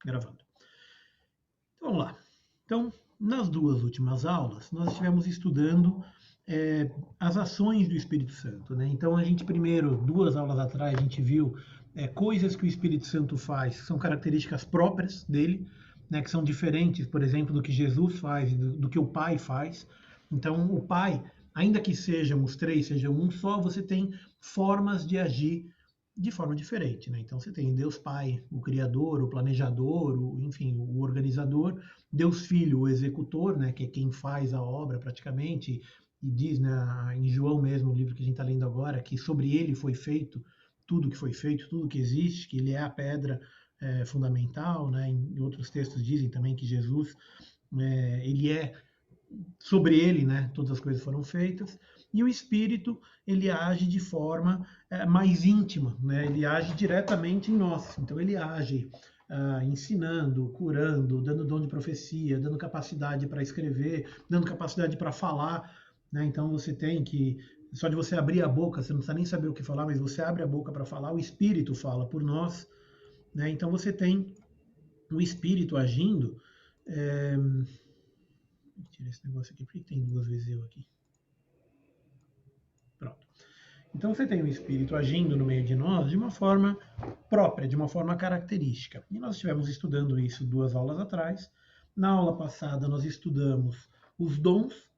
Gravando. Então, vamos lá. Então, nas duas últimas aulas, nós estivemos estudando as ações do Espírito Santo, né? Então, a gente primeiro, duas aulas atrás, a gente viu coisas que o Espírito Santo faz, que são características próprias dele, né? Que são diferentes, por exemplo, do que Jesus faz, do que o Pai faz. Então, o Pai, ainda que sejamos três, seja um só, você tem formas de agir de forma diferente, né? Então você tem Deus Pai, o Criador, o Planejador, enfim, o Organizador, Deus Filho, o Executor, né? Que é quem faz a obra praticamente, e diz, né, em João mesmo, o livro que a gente está lendo agora, que sobre ele foi feito tudo que foi feito, tudo que existe, que ele é a pedra fundamental, né? Em outros textos dizem também que Jesus, ele é sobre ele, né, todas as coisas foram feitas, e o espírito, ele age de forma mais íntima, né, ele age diretamente em nós, então ele age ensinando, curando, dando dom de profecia, dando capacidade para escrever, dando capacidade para falar, né, então você tem que, só de você abrir a boca, você não precisa nem saber o que falar, mas você abre a boca para falar, o espírito fala por nós, né, então você tem o espírito agindo, é, tirar esse negócio aqui, porque tem duas vezes eu aqui. Pronto. Então você tem o espírito agindo no meio de nós de uma forma própria, de uma forma característica. E nós estivemos estudando isso duas aulas atrás. Na aula passada nós estudamos os dons,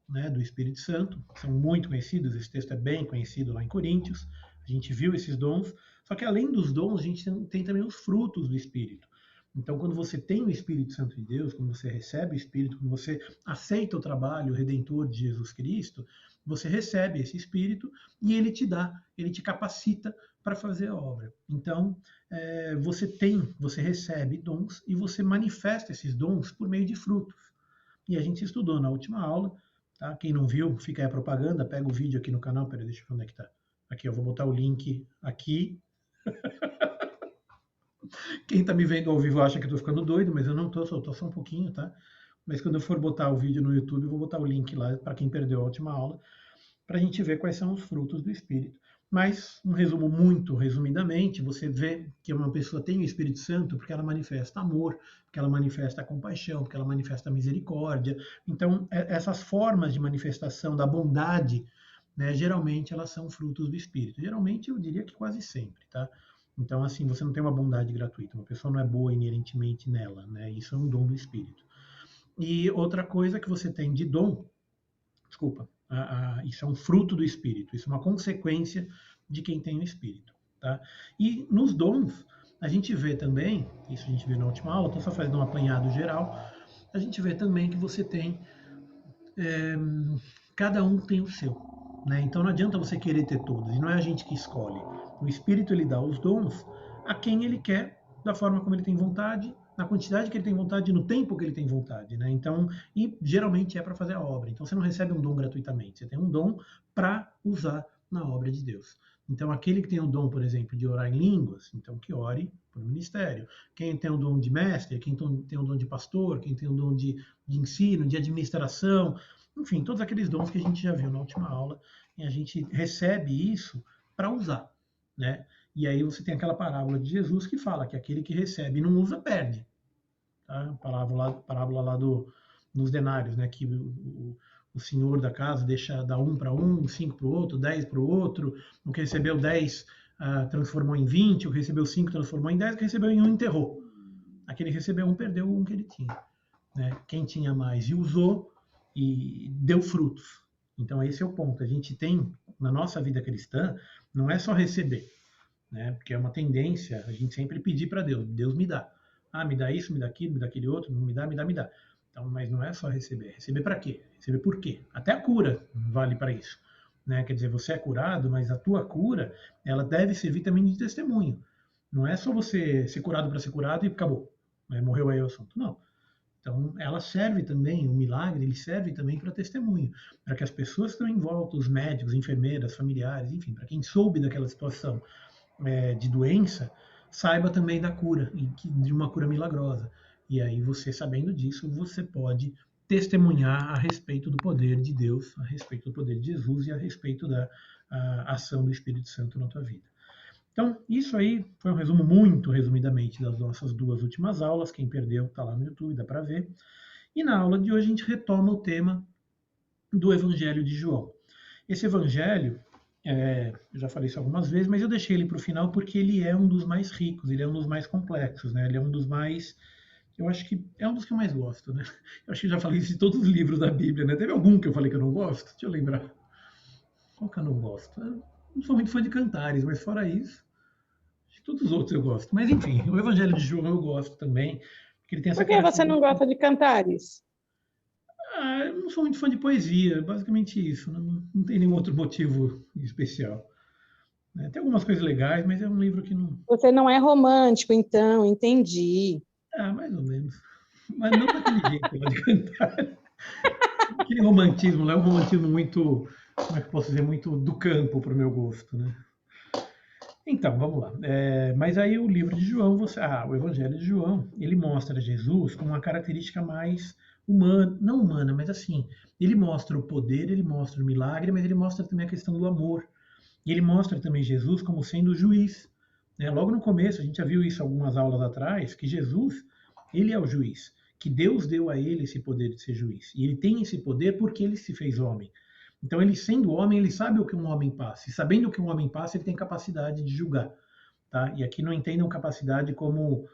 né, do Espírito Santo, que são muito conhecidos, esse texto é bem conhecido lá em Coríntios. A gente viu esses dons, só que além dos dons, a gente tem também os frutos do Espírito. Então, quando você tem o Espírito Santo de Deus, quando você recebe o Espírito, quando você aceita o trabalho redentor de Jesus Cristo, você recebe esse Espírito e ele te dá, ele te capacita para fazer a obra. Então, você recebe dons e você manifesta esses dons por meio de frutos. E a gente estudou na última aula, tá? Quem não viu, fica aí a propaganda, pega o vídeo aqui no canal, peraí, deixa eu ver onde é que tá. Aqui, eu vou botar o link aqui. Quem está me vendo ao vivo acha que eu estou ficando doido, mas eu não estou, só um pouquinho, tá? Mas quando eu for botar o vídeo no YouTube, eu vou botar o link lá para quem perdeu a última aula, para a gente ver quais são os frutos do Espírito. Mas, um resumo muito resumidamente, você vê que uma pessoa tem o Espírito Santo porque ela manifesta amor, porque ela manifesta compaixão, porque ela manifesta misericórdia. Então, essas formas de manifestação da bondade, né, geralmente elas são frutos do Espírito. Geralmente, eu diria que quase sempre, tá? Então, assim, você não tem uma bondade gratuita, uma pessoa não é boa inerentemente nela, né? Isso é um dom do Espírito. E outra coisa que você tem de dom, desculpa, isso é um fruto do Espírito, isso é uma consequência de quem tem o Espírito, tá? E nos dons, a gente vê também, isso a gente viu na última aula, estou só fazendo um apanhado geral, a gente vê também que você tem, cada um tem o seu, né? Então não adianta você querer ter todos, e não é a gente que escolhe. O Espírito, ele dá os dons a quem ele quer, da forma como ele tem vontade, na quantidade que ele tem vontade, no tempo que ele tem vontade, né? Então, e geralmente é para fazer a obra. Então você não recebe um dom gratuitamente, você tem um dom para usar na obra de Deus. Então aquele que tem o dom, por exemplo, de orar em línguas, então que ore para o ministério. Quem tem o dom de mestre, quem tem o dom de pastor, quem tem o dom de ensino, de administração, enfim, todos aqueles dons que a gente já viu na última aula, e a gente recebe isso para usar, né? E aí você tem aquela parábola de Jesus que fala que aquele que recebe e não usa, perde. Tá? Parábola lá dos denários, né? Que o senhor da casa dá um para um, 5 para o outro, 10 para o outro. O que recebeu 10 transformou em 20, o que recebeu 5 transformou em 10, o que recebeu em um enterrou. Aquele que recebeu um perdeu um que ele tinha. Né? Quem tinha mais e usou e deu frutos. Então esse é o ponto. A gente tem, na nossa vida cristã, não é só receber, né? Porque é uma tendência a gente sempre pedir para Deus. Deus me dá. Ah, me dá isso, me dá aquilo, me dá aquele outro, não me dá, me dá, me dá. Então, mas não é só receber. Receber para quê? Receber por quê? Até a cura vale para isso. Né? Quer dizer, você é curado, mas a tua cura, ela deve servir também de testemunho. Não é só você ser curado para ser curado e acabou. Né? Morreu aí o assunto. Não. Então, ela serve também, o milagre, ele serve também para testemunho, para que as pessoas que estão em volta, os médicos, enfermeiras, familiares, enfim, para quem soube daquela situação de doença, saiba também da cura, de uma cura milagrosa. E aí você, sabendo disso, você pode testemunhar a respeito do poder de Deus, a respeito do poder de Jesus e a respeito da ação do Espírito Santo na tua vida. Então, isso aí foi um resumo muito resumidamente das nossas 2 últimas aulas. Quem perdeu está lá no YouTube, dá para ver. E na aula de hoje a gente retoma o tema do Evangelho de João. Esse Evangelho, eu já falei isso algumas vezes, mas eu deixei ele para o final porque ele é um dos mais ricos, ele é um dos mais complexos, né? Ele é um dos mais... Eu acho que é um dos que eu mais gosto, né? Eu acho que eu já falei isso de todos os livros da Bíblia, né? Teve algum que eu falei que eu não gosto? Deixa eu lembrar. Qual que eu não gosto? Eu não sou muito fã de Cantares, mas fora isso, de todos os outros eu gosto. Mas enfim, o Evangelho de João eu gosto também, porque ele tem essa Por que você não característica. gosta de Cantares? Eu não sou muito fã de poesia, basicamente isso. Não tem nenhum outro motivo especial. Né? Tem algumas coisas legais, mas é um livro que não. Você não é romântico, então, entendi. Mais ou menos. Mas não daquele jeito lá de cantar. Aquele romantismo lá é um romantismo muito, como é que eu posso dizer, muito do campo para o meu gosto, né? Então, vamos lá. Mas aí o livro de João, o Evangelho de João, ele mostra Jesus com uma característica mais humana, não humana, mas assim, ele mostra o poder, ele mostra o milagre, mas ele mostra também a questão do amor. E ele mostra também Jesus como sendo o juiz. Né? Logo no começo, a gente já viu isso algumas aulas atrás, que Jesus, ele é o juiz, que Deus deu a ele esse poder de ser juiz. E ele tem esse poder porque ele se fez homem. Então, ele sendo homem, ele sabe o que um homem passa. E sabendo o que um homem passa, ele tem capacidade de julgar. Tá? E aqui não entendam capacidade como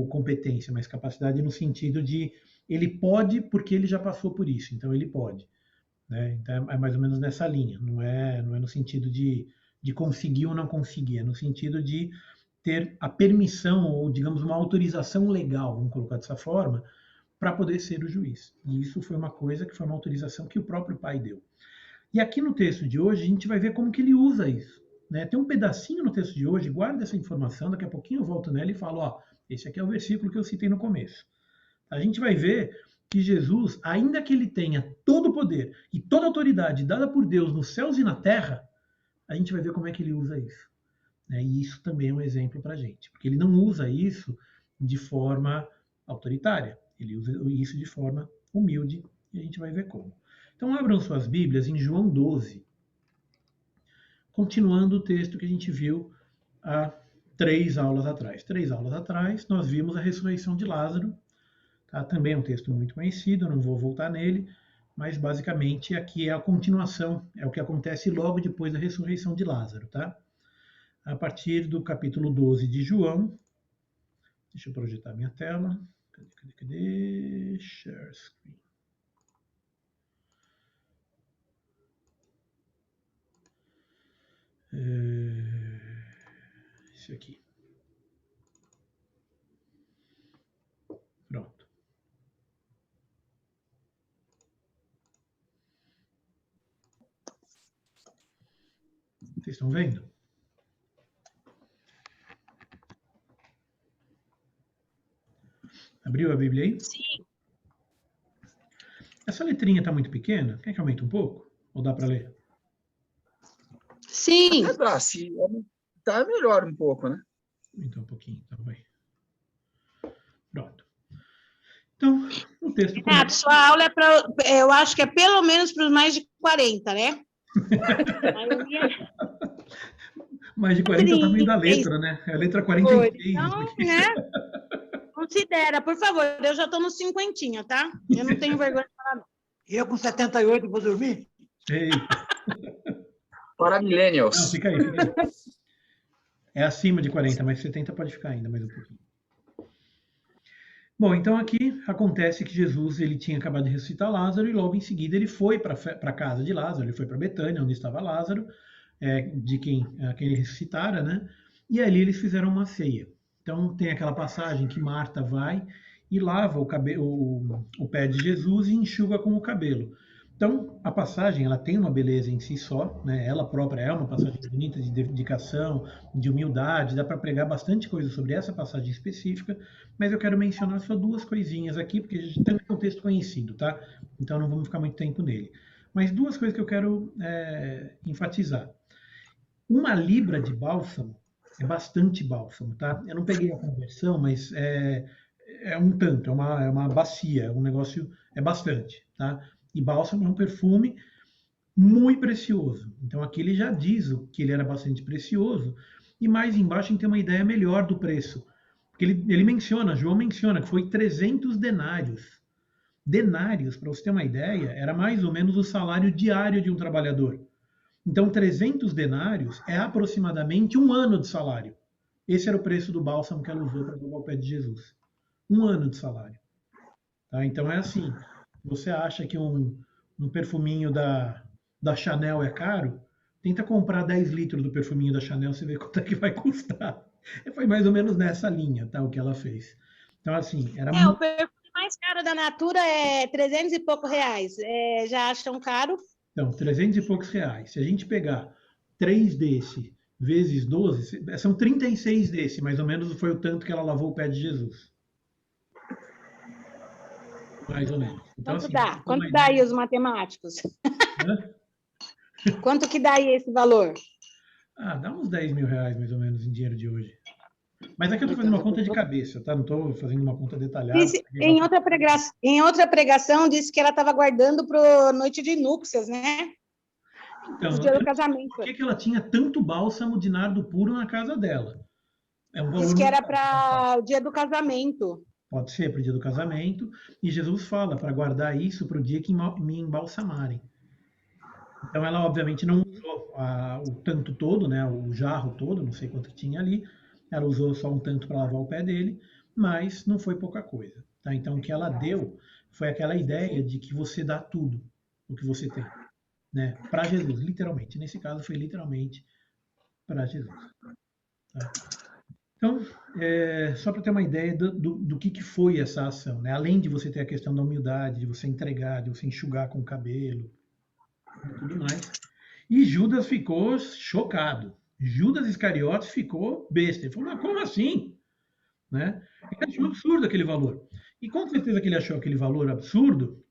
competência, mas capacidade no sentido de ele pode porque ele já passou por isso. Então, ele pode. Né? Então, é mais ou menos nessa linha. Não é no sentido de conseguir ou não conseguir. É no sentido de ter a permissão ou, digamos, uma autorização legal, vamos colocar dessa forma, para poder ser o juiz. E isso foi uma coisa que foi uma autorização que o próprio pai deu. E aqui no texto de hoje a gente vai ver como que ele usa isso. Né? Tem um pedacinho no texto de hoje, guarda essa informação, daqui a pouquinho eu volto nela e falo, esse aqui é o versículo que eu citei no começo. A gente vai ver que Jesus, ainda que ele tenha todo o poder e toda a autoridade dada por Deus nos céus e na terra, a gente vai ver como é que ele usa isso. Né? E isso também é um exemplo para a gente, porque ele não usa isso de forma autoritária, ele usa isso de forma humilde e a gente vai ver como. Então, abram suas Bíblias em João 12, continuando o texto que a gente viu há 3 aulas atrás. 3 aulas atrás, nós vimos a ressurreição de Lázaro. Tá? Também é um texto muito conhecido, não vou voltar nele, mas basicamente aqui é a continuação, é o que acontece logo depois da ressurreição de Lázaro. Tá? A partir do capítulo 12 de João, deixa eu projetar minha tela. Cadê? Share screen. Esse aqui. Pronto. Vocês estão vendo? Abriu a Bíblia aí? Sim. Essa letrinha está muito pequena? Quer que aumente um pouco? Ou dá para ler? Sim. Até dá, se aumentar melhor um pouco, né? Então, um pouquinho, então vai. Pronto. Então, o texto Renato, sua aula é para, eu acho que é pelo menos para os mais de 40, né? Mais de 40 é o tamanho da letra, né? É a letra 46. Então, né? Considera, por favor. Eu já estou no 50, tá? Eu não tenho vergonha de falar, não. E eu com 78 vou dormir? Ei. Para millennials. Não, fica aí, fica aí. É acima de 40, mas 70 pode ficar ainda mais um pouquinho. Bom, então aqui acontece que Jesus ele tinha acabado de ressuscitar Lázaro e logo em seguida ele foi para a casa de Lázaro, ele foi para Betânia, onde estava Lázaro, de quem ele ressuscitara, né? E ali eles fizeram uma ceia. Então tem aquela passagem que Marta vai e lava o pé de Jesus e enxuga com o cabelo. Então, a passagem ela tem uma beleza em si só, né? Ela própria é uma passagem bonita de dedicação, de humildade, dá para pregar bastante coisa sobre essa passagem específica, mas eu quero mencionar só 2 coisinhas aqui, porque a gente também é um texto conhecido, tá? Então não vamos ficar muito tempo nele. Mas 2 coisas que eu quero enfatizar. 1 libra de bálsamo é bastante bálsamo, tá? Eu não peguei a conversão, mas é um tanto, é uma bacia, é um negócio, é bastante, tá? E bálsamo é um perfume muito precioso. Então aqui ele já diz que ele era bastante precioso, E mais embaixo a gente tem uma ideia melhor do preço. Porque ele menciona, João menciona, que foi 300 denários. Denários, para você ter uma ideia, era mais ou menos o salário diário de um trabalhador. Então, 300 denários é aproximadamente um ano de salário. Esse era o preço do bálsamo que ela usou para lavar o pé de Jesus. Um ano de salário. Tá? Então, é assim, você acha que um perfuminho da Chanel é caro? Tenta comprar 10 litros do perfuminho da Chanel, você vê quanto é que vai custar. Foi mais ou menos nessa linha, tá, o que ela fez. Então, assim, era O muito... perfume mais caro da Natura é 300 e pouco reais. Já acham caro? Então, 300 e poucos reais. Se a gente pegar 3 desse vezes 12, são 36 desse, mais ou menos foi o tanto que ela lavou o pé de Jesus. Mais ou menos. Então, Quanto assim, dá? pra ter uma Quanto dá aí ideia, os matemáticos? né? Quanto que dá aí esse valor? Dá uns 10 mil reais, mais ou menos, em dinheiro de hoje. Mas aqui eu estou Então, fazendo uma conta de cabeça, tá? Não estou fazendo uma conta detalhada. disse, em outra pregação, disse que ela estava guardando para noite de núpcias, né? Então, O eu dia do não sei casamento. por que ela tinha tanto bálsamo de nardo puro na casa dela. É um valor Disse que muito era caro pra gastar. para o dia do casamento. Pode ser para o dia do casamento. E Jesus fala para guardar isso para o dia que me embalsamarem. Então ela obviamente não usou o tanto todo, né, o jarro todo, não sei quanto que tinha ali. Ela usou só um tanto para lavar o pé dele, mas não foi pouca coisa. Tá? Então o que ela deu foi aquela ideia de que você dá tudo o que você tem, né, para Jesus, literalmente. Nesse caso foi literalmente para Jesus. Tá? Então, só para ter uma ideia do que foi essa ação, né? Além de você ter a questão da humildade, de você entregar, de você enxugar com o cabelo e tudo mais. E Judas ficou chocado. Judas Iscariotes ficou besta. Ele falou, mas como assim? Né? Ele achou absurdo aquele valor. E com certeza que ele achou aquele valor absurdo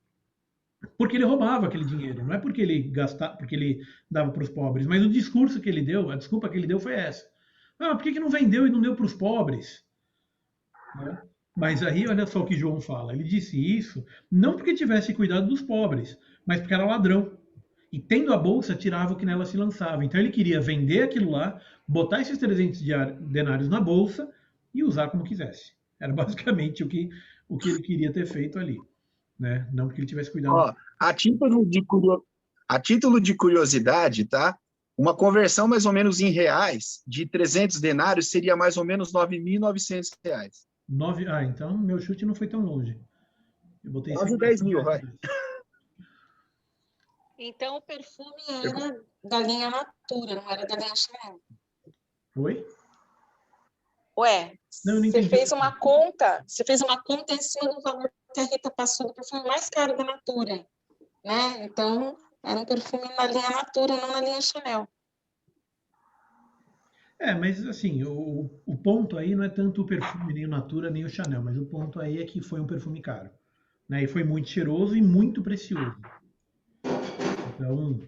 porque ele roubava aquele dinheiro. Não é porque ele gastava, porque ele dava para os pobres, mas o discurso que ele deu, a desculpa que ele deu foi essa. Por que não vendeu e não deu para os pobres? Né? Mas aí, olha só o que João fala. Ele disse isso não porque tivesse cuidado dos pobres, mas porque era ladrão. E tendo a bolsa, tirava o que nela se lançava. Então ele queria vender aquilo lá, botar esses 300 denários na bolsa e usar como quisesse. Era basicamente o que ele queria ter feito ali. Né? Não porque ele tivesse cuidado. Ó, a título de curiosidade, tá? Uma conversão mais ou menos em reais de 300 denários seria mais ou menos R$ 9.900. Então meu chute não foi tão longe. Eu botei Quase 10 mil, vai. Então, o perfume era da linha Natura, não era da linha Chanel. Oi? Ué, Não, eu não você entendi. fez uma conta em cima do valor que a Rita passou do perfume mais caro da Natura, né? Então, era um perfume na linha Natura, não na linha Chanel. Mas assim, o ponto aí não é tanto o perfume, nem o Natura, nem o Chanel, mas o ponto aí é que foi um perfume caro. Né? E foi muito cheiroso e muito precioso. Então,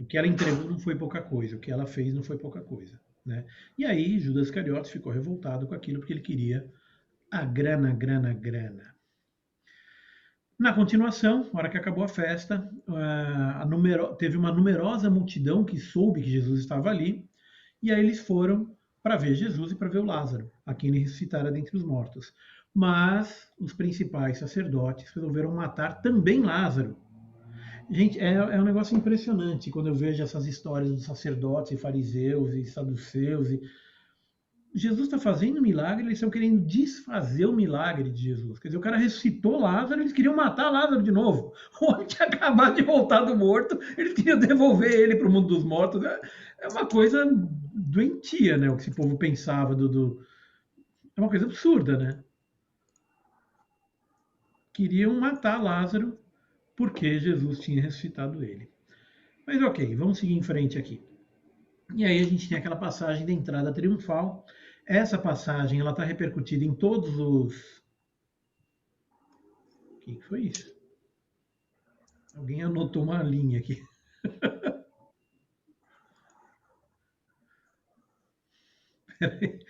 o que ela entregou não foi pouca coisa, o que ela fez não foi pouca coisa. Né? E aí, Judas Iscariotes ficou revoltado com aquilo porque ele queria a grana, grana, grana. Na continuação, na hora que acabou a festa, teve uma numerosa multidão que soube que Jesus estava ali, e aí eles foram para ver Jesus e para ver o Lázaro, a quem ele ressuscitara dentre os mortos. Mas os principais sacerdotes resolveram matar também Lázaro. Gente, é um negócio impressionante quando eu vejo essas histórias dos sacerdotes e fariseus e saduceus. Jesus está fazendo um milagre, eles estão querendo desfazer o milagre de Jesus. Quer dizer, o cara ressuscitou Lázaro, eles queriam matar Lázaro de novo. O homem tinha acabado de voltar do morto, eles queriam devolver ele para o mundo dos mortos. É uma coisa doentia, né? O que esse povo pensava É uma coisa absurda, né? Queriam matar Lázaro porque Jesus tinha ressuscitado ele. Mas ok, vamos seguir em frente aqui. E aí a gente tem aquela passagem da entrada triunfal. Essa passagem ela está repercutida em todos os... O que foi isso? Alguém anotou uma linha aqui. Peraí.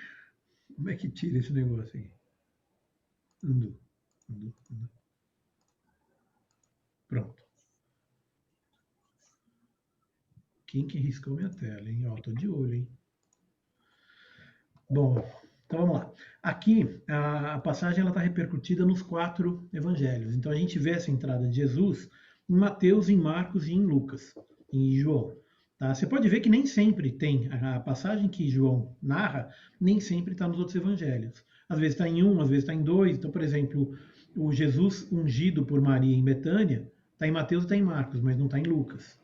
Como é que tira esse negócio aqui? Andu. Pronto. Quem que riscou minha tela, hein? Ó, tô de olho, hein? Bom, então vamos lá. Aqui, a passagem está repercutida nos 4 evangelhos. Então, a gente vê essa entrada de Jesus em Mateus, em Marcos e em Lucas, em João. Tá? Você pode ver que nem sempre tem, a passagem que João narra, nem sempre está nos outros evangelhos. Às vezes está em um, às vezes está em 2. Então, por exemplo, o Jesus ungido por Maria em Betânia está em Mateus e está em Marcos, mas não está em Lucas.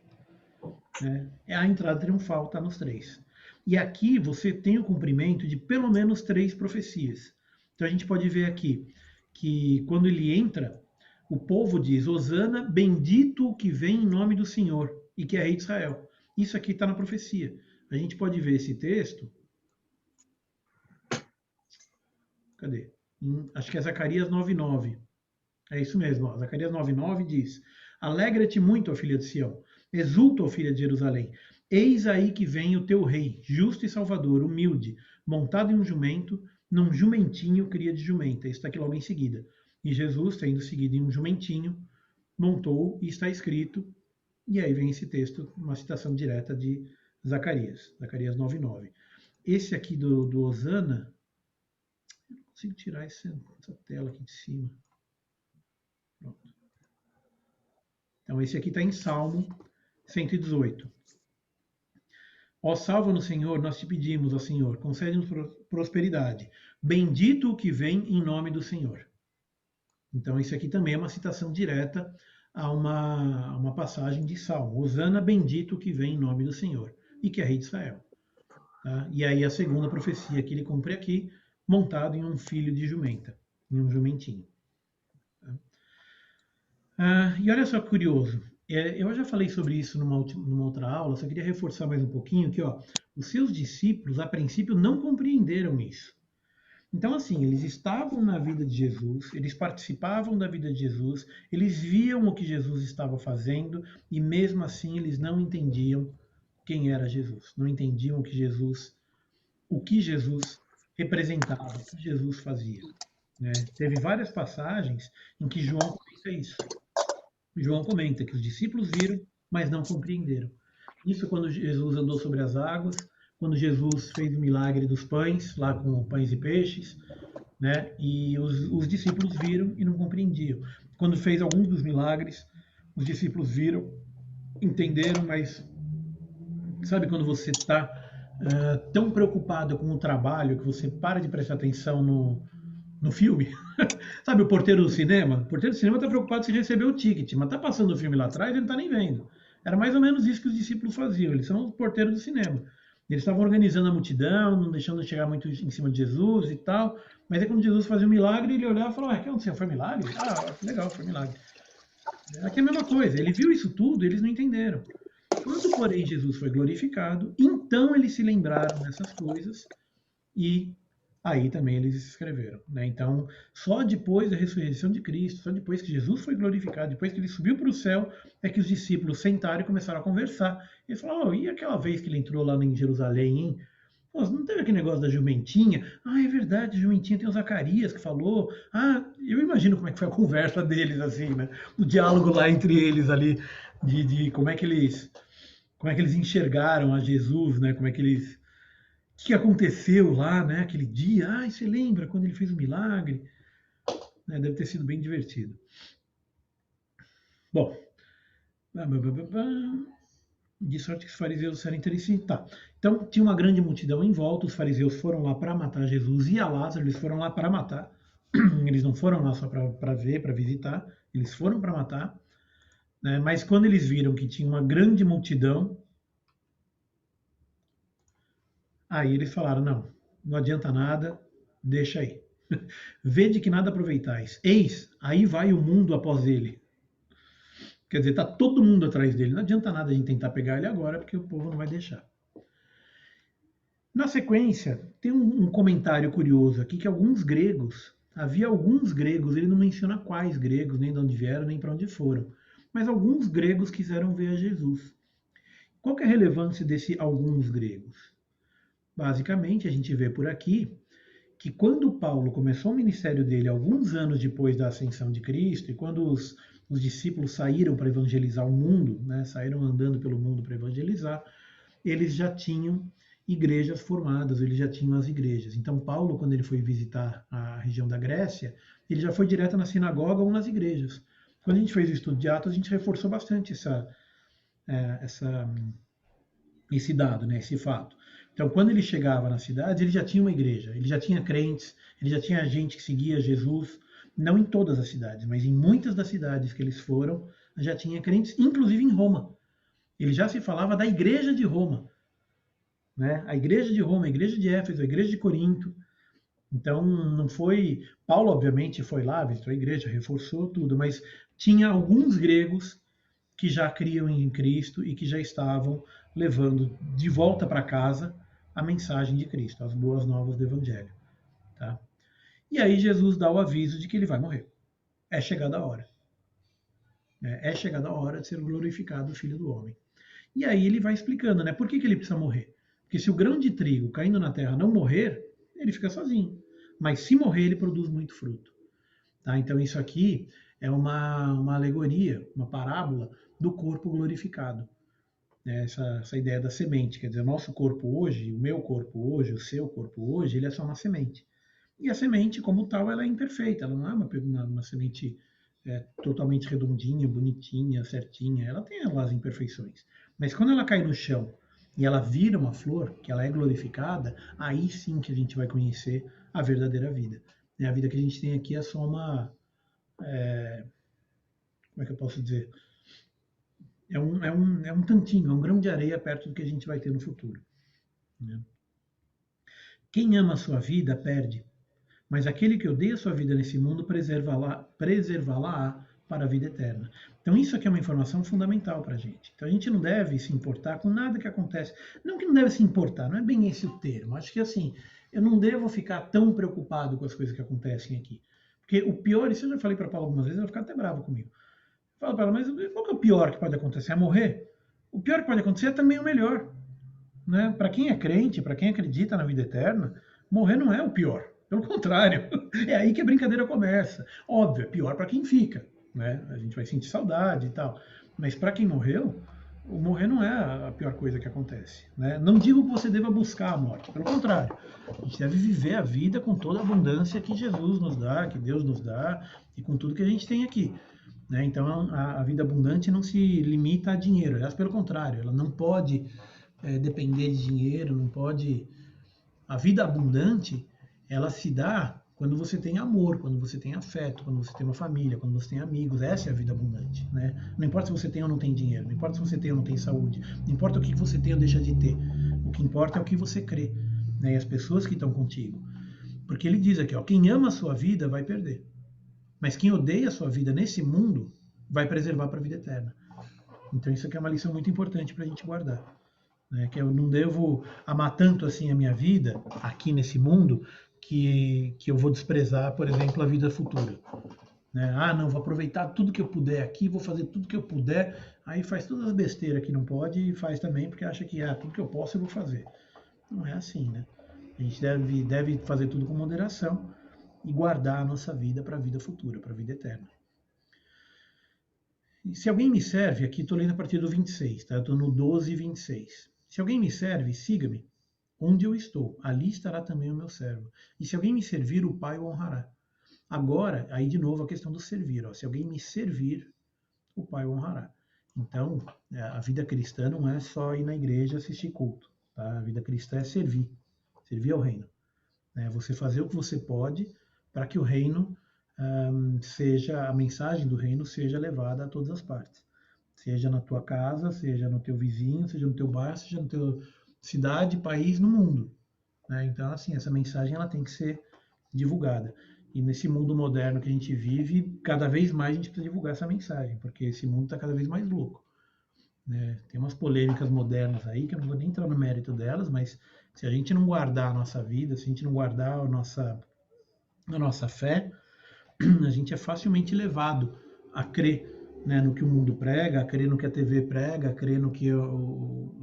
Né? A entrada triunfal está nos 3. E aqui você tem o cumprimento de pelo menos 3 profecias. Então a gente pode ver aqui que quando ele entra, o povo diz: Hosana, bendito o que vem em nome do Senhor e que é rei de Israel. Isso aqui está na profecia. A gente pode ver esse texto. Cadê? Acho que é Zacarias 9:9. É isso mesmo. Ó. Zacarias 9:9 diz: Alegra-te muito, ó filha de Sião. Exulta, ó filha de Jerusalém. Eis aí que vem o teu rei, justo e salvador, humilde, montado em um jumento, num jumentinho cria de jumenta. Isso está aqui logo em seguida. E Jesus, tendo seguido em um jumentinho, montou e está escrito. E aí vem esse texto, uma citação direta de Zacarias 9:9. Esse aqui do Hosana, eu não consigo tirar essa tela aqui de cima. Pronto. Então esse aqui está em Salmo 118. Ó, salva-nos, Senhor, nós te pedimos, ó Senhor, concede-nos prosperidade. Bendito o que vem em nome do Senhor. Então, isso aqui também é uma citação direta a uma passagem de Salmo. Hosana, bendito o que vem em nome do Senhor, e que é rei de Israel. Tá? E aí a segunda profecia que ele cumpre aqui, montado em um filho de jumenta, em um jumentinho. Tá? E olha só que curioso. Eu já falei sobre isso numa outra aula, só queria reforçar mais um pouquinho que, ó, os seus discípulos, a princípio, não compreenderam isso. Então, assim, eles estavam na vida de Jesus, eles participavam da vida de Jesus, eles viam o que Jesus estava fazendo e, mesmo assim, eles não entendiam quem era Jesus, não entendiam o que Jesus representava, o que Jesus fazia. Né? Teve várias passagens em que João comenta isso. João comenta que os discípulos viram, mas não compreenderam. Isso quando Jesus andou sobre as águas, quando Jesus fez o milagre dos pães, lá com pães e peixes, né? E os discípulos viram e não compreendiam. Quando fez alguns dos milagres, os discípulos viram, entenderam, mas sabe quando você está tão preocupado com o trabalho que você para de prestar atenção no filme? Sabe o porteiro do cinema? O porteiro do cinema está preocupado se recebeu o ticket, mas está passando o filme lá atrás e ele não está nem vendo. Era mais ou menos isso que os discípulos faziam. Eles são os porteiros do cinema. Eles estavam organizando a multidão, não deixando chegar muito em cima de Jesus e tal. Mas aí quando Jesus fazia um milagre, ele olhava e falava: o que aconteceu? Foi milagre? Ah, legal, foi milagre. Aqui é a mesma coisa. Ele viu isso tudo e eles não entenderam. Quando, porém, Jesus foi glorificado, então eles se lembraram dessas coisas e aí também eles escreveram. Né? Então, só depois da ressurreição de Cristo, só depois que Jesus foi glorificado, depois que ele subiu para o céu, é que os discípulos sentaram e começaram a conversar. Eles falaram: oh, e aquela vez que ele entrou lá em Jerusalém, hein? Pô, não teve aquele negócio da jumentinha? Ah, é verdade, a jumentinha tem o Zacarias que falou. Ah, eu imagino como é que foi a conversa deles, assim, né? O diálogo lá entre eles ali, de como é que eles enxergaram a Jesus, né? Como é que eles... O que aconteceu lá, né? Aquele dia. Ah, você lembra quando ele fez o milagre? Deve ter sido bem divertido. Bom. De sorte que os fariseus disseram interessante. Tá. Então, tinha uma grande multidão em volta. Os fariseus foram lá para matar Jesus e a Lázaro. Eles foram lá para matar. Eles não foram lá só para ver, para visitar. Eles foram para matar. Né? Mas quando eles viram que tinha uma grande multidão, aí eles falaram: não adianta nada, deixa aí. Vede que nada aproveitais. Eis, aí vai o mundo após ele. Quer dizer, está todo mundo atrás dele. Não adianta nada a gente tentar pegar ele agora, porque o povo não vai deixar. Na sequência, tem um comentário curioso aqui, que havia alguns gregos, ele não menciona quais gregos, nem de onde vieram, nem para onde foram, mas alguns gregos quiseram ver a Jesus. Qual que é a relevância desse alguns gregos? Basicamente, a gente vê por aqui que quando Paulo começou o ministério dele, alguns anos depois da ascensão de Cristo, e quando os discípulos saíram para evangelizar o mundo, né, saíram andando pelo mundo para evangelizar, eles já tinham igrejas formadas, eles já tinham as igrejas. Então, Paulo, quando ele foi visitar a região da Grécia, ele já foi direto na sinagoga ou nas igrejas. Quando a gente fez o estudo de Atos, a gente reforçou bastante esse dado, né, esse fato. Então, quando ele chegava nas cidades, ele já tinha uma igreja, ele já tinha crentes, ele já tinha gente que seguia Jesus, não em todas as cidades, mas em muitas das cidades que eles foram, já tinha crentes, inclusive em Roma. Ele já se falava da igreja de Roma, né? A igreja de Roma, a igreja de Éfeso, a igreja de Corinto. Então, não foi... Paulo, obviamente, foi lá, visitou a igreja, reforçou tudo, mas tinha alguns gregos que já criam em Cristo e que já estavam levando de volta para casa a mensagem de Cristo, as boas novas do Evangelho. Tá? E aí Jesus dá o aviso de que ele vai morrer. É chegada a hora. É chegada a hora de ser glorificado o Filho do Homem. E aí ele vai explicando, né? Por que ele precisa morrer? Porque se o grão de trigo caindo na terra não morrer, ele fica sozinho. Mas se morrer, ele produz muito fruto. Tá? Então isso aqui é uma alegoria, uma parábola do corpo glorificado. Essa ideia da semente, quer dizer, o nosso corpo hoje, o meu corpo hoje, o seu corpo hoje, ele é só uma semente. E a semente, como tal, ela é imperfeita, ela não é uma semente totalmente redondinha, bonitinha, certinha, ela tem as imperfeições. Mas quando ela cai no chão e ela vira uma flor, que ela é glorificada, aí sim que a gente vai conhecer a verdadeira vida. A vida que a gente tem aqui é só uma... como é que eu posso dizer? É um tantinho, é um grão de areia perto do que a gente vai ter no futuro. Né? Quem ama a sua vida, perde. Mas aquele que odeia a sua vida nesse mundo, preservá-la para a vida eterna. Então isso aqui é uma informação fundamental para a gente. Então a gente não deve se importar com nada que acontece. Não que não deve se importar, não é bem esse o termo. Acho que assim, eu não devo ficar tão preocupado com as coisas que acontecem aqui. Porque o pior, isso eu já falei para Paulo algumas vezes, ela vai ficar até brava comigo. Fala para ela, mas qual que é o pior que pode acontecer? É morrer? O pior que pode acontecer é também o melhor. Né? Para quem é crente, para quem acredita na vida eterna, morrer não é o pior. Pelo contrário, é aí que a brincadeira começa. Óbvio, é pior para quem fica. Né? A gente vai sentir saudade e tal. Mas para quem morreu, o morrer não é a pior coisa que acontece. Né? Não digo que você deva buscar a morte. Pelo contrário, a gente deve viver a vida com toda a abundância que Jesus nos dá, que Deus nos dá, e com tudo que a gente tem aqui. Né? Então, a vida abundante não se limita a dinheiro. Aliás, pelo contrário, ela não pode depender de dinheiro, não pode... A vida abundante, ela se dá quando você tem amor, quando você tem afeto, quando você tem uma família, quando você tem amigos. Essa é a vida abundante. Né? Não importa se você tem ou não tem dinheiro, não importa se você tem ou não tem saúde, não importa o que você tem ou deixa de ter. O que importa é o que você crê, né? E as pessoas que estão contigo. Porque ele diz aqui, ó, quem ama a sua vida vai perder. Mas quem odeia a sua vida nesse mundo vai preservar para a vida eterna. Então isso aqui é uma lição muito importante para a gente guardar. Né? Que eu não devo amar tanto assim a minha vida aqui nesse mundo que eu vou desprezar, por exemplo, a vida futura. Né? Ah, não, vou aproveitar tudo que eu puder aqui, vou fazer tudo que eu puder. Aí faz todas as besteiras que não pode e faz também porque acha que tudo que eu posso eu vou fazer. Não é assim, né? A gente deve fazer tudo com moderação e guardar a nossa vida para a vida futura, para a vida eterna. E se alguém me serve, aqui estou lendo a partir do 26, tá? Estou no 12, 26. Se alguém me serve, siga-me. Onde eu estou, ali estará também o meu servo. E se alguém me servir, o Pai o honrará. Agora, aí de novo a questão do servir. Ó. Se alguém me servir, o Pai o honrará. Então, a vida cristã não é só ir na igreja assistir culto. Tá? A vida cristã é servir ao reino. É você fazer o que você pode para que o reino a mensagem do reino seja levada a todas as partes. Seja na tua casa, seja no teu vizinho, seja no teu bairro, seja na tua cidade, país, no mundo. Né? Então, assim, essa mensagem ela tem que ser divulgada. E nesse mundo moderno que a gente vive, cada vez mais a gente precisa divulgar essa mensagem, porque esse mundo está cada vez mais louco. Né? Tem umas polêmicas modernas aí, que eu não vou nem entrar no mérito delas, mas se a gente não guardar a nossa vida, se a gente não guardar a nossa fé, a gente é facilmente levado a crer, né, no que o mundo prega, a crer no que a TV prega, a crer no que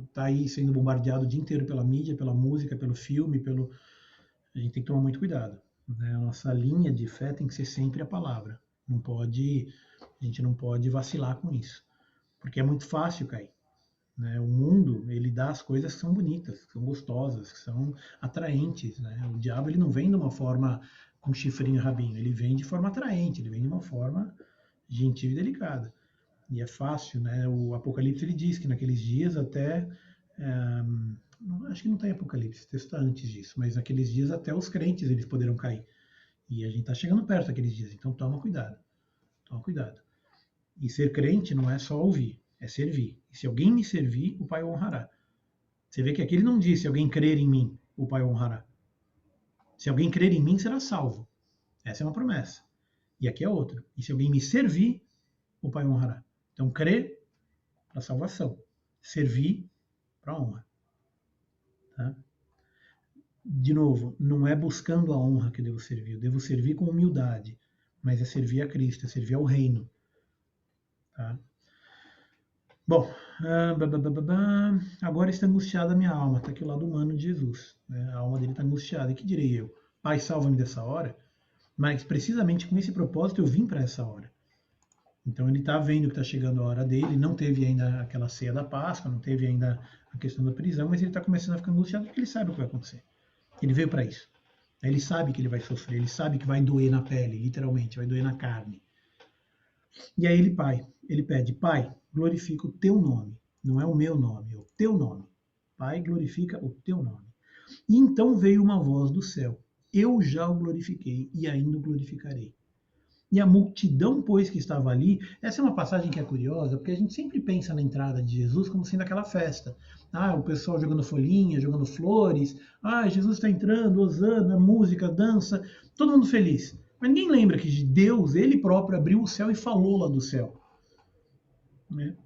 está aí sendo bombardeado o dia inteiro pela mídia, pela música, pelo filme, A gente tem que tomar muito cuidado. Né? A nossa linha de fé tem que ser sempre a palavra. A gente não pode vacilar com isso. Porque é muito fácil cair. né? O mundo, ele dá as coisas que são bonitas, que são gostosas, que são atraentes, né? O diabo, ele não vem de uma forma com chifrinho e rabinho, ele vem de forma atraente, ele vem de uma forma gentil e delicada. E é fácil, né? O Apocalipse, ele diz que naqueles dias até... acho que não tem Apocalipse, o texto está antes disso, mas naqueles dias até os crentes, eles poderão cair. E a gente está chegando perto daqueles dias, então toma cuidado. Toma cuidado. E ser crente não é só ouvir, é servir. E se alguém me servir, o Pai o honrará. Você vê que aqui ele não diz, se alguém crer em mim, o Pai o honrará. Se alguém crer em mim, será salvo. Essa é uma promessa. E aqui é outra. E se alguém me servir, o Pai o honrará. Então, crer para salvação. Servir para honra. Tá? De novo, não é buscando a honra que eu devo servir. Eu devo servir com humildade. Mas é servir a Cristo, é servir ao reino. Tá? Bom, agora está angustiada a minha alma. Está aqui o lado humano de Jesus. Né? A alma dele está angustiada. E que direi eu? Pai, salva-me dessa hora. Mas precisamente com esse propósito eu vim para essa hora. Então ele está vendo que está chegando a hora dele. Não teve ainda aquela ceia da Páscoa, não teve ainda a questão da prisão, mas ele está começando a ficar angustiado porque ele sabe o que vai acontecer. Ele veio para isso. Ele sabe que ele vai sofrer, ele sabe que vai doer na pele, literalmente, vai doer na carne. E aí ele pede, Pai, glorifica o teu nome. Não é o meu nome, é o teu nome. Pai, glorifica o teu nome. E então veio uma voz do céu. Eu já o glorifiquei e ainda o glorificarei. E a multidão, pois, que estava ali, essa é uma passagem que é curiosa, porque a gente sempre pensa na entrada de Jesus como sendo aquela festa. O pessoal jogando folhinha, jogando flores. Jesus está entrando, hosana, música, dança, todo mundo feliz. Mas ninguém lembra que Deus, ele próprio, abriu o céu e falou lá do céu. Né?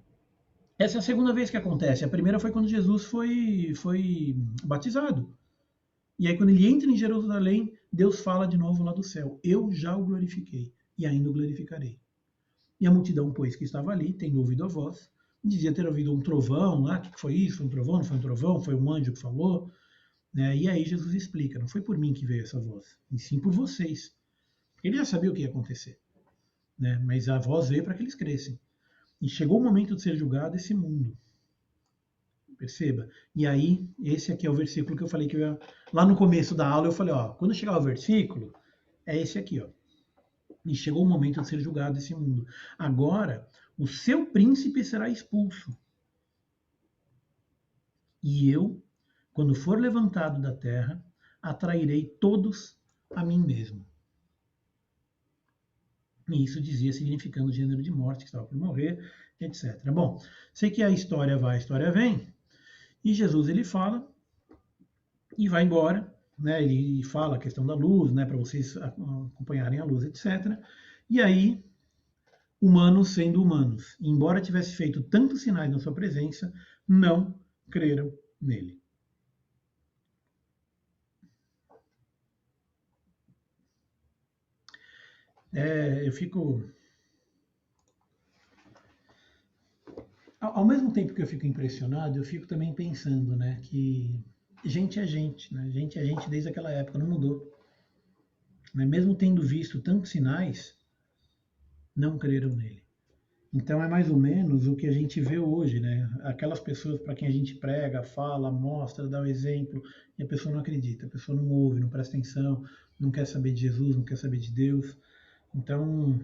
Essa é a segunda vez que acontece. A primeira foi quando Jesus foi batizado. E aí quando ele entra em Jerusalém, Deus fala de novo lá do céu. Eu já o glorifiquei e ainda o glorificarei. E a multidão, pois, que estava ali, tendo ouvido a voz, dizia ter ouvido um trovão. O que foi isso? Foi um trovão? Não foi um trovão? Foi um anjo que falou? Né? E aí Jesus explica, não foi por mim que veio essa voz, e sim por vocês. Ele já sabia o que ia acontecer. Né? Mas a voz veio para que eles crescem. E chegou o momento de ser julgado esse mundo. Perceba? E aí, esse aqui é o versículo que eu falei que eu ia... Lá no começo da aula eu falei, quando chegar o versículo, é esse aqui, ó. E chegou o momento de ser julgado esse mundo. Agora, o seu príncipe será expulso. E eu, quando for levantado da terra, atrairei todos a mim mesmo. E isso dizia significando o gênero de morte que estava por morrer, etc. Bom, sei que a história vai, a história vem. E Jesus, ele fala e vai embora, né? Ele fala a questão da luz, né? Para vocês acompanharem a luz, etc. E aí, humanos sendo humanos, embora tivesse feito tantos sinais na sua presença, não creram nele. Eu fico... Ao mesmo tempo que eu fico impressionado, eu fico também pensando, né, que gente é gente, né? Gente é gente desde aquela época, não mudou. Né? Mesmo tendo visto tantos sinais, não creram nele. Então é mais ou menos o que a gente vê hoje, né? Aquelas pessoas para quem a gente prega, fala, mostra, dá o exemplo, e a pessoa não acredita, a pessoa não ouve, não presta atenção, não quer saber de Jesus, não quer saber de Deus. Então,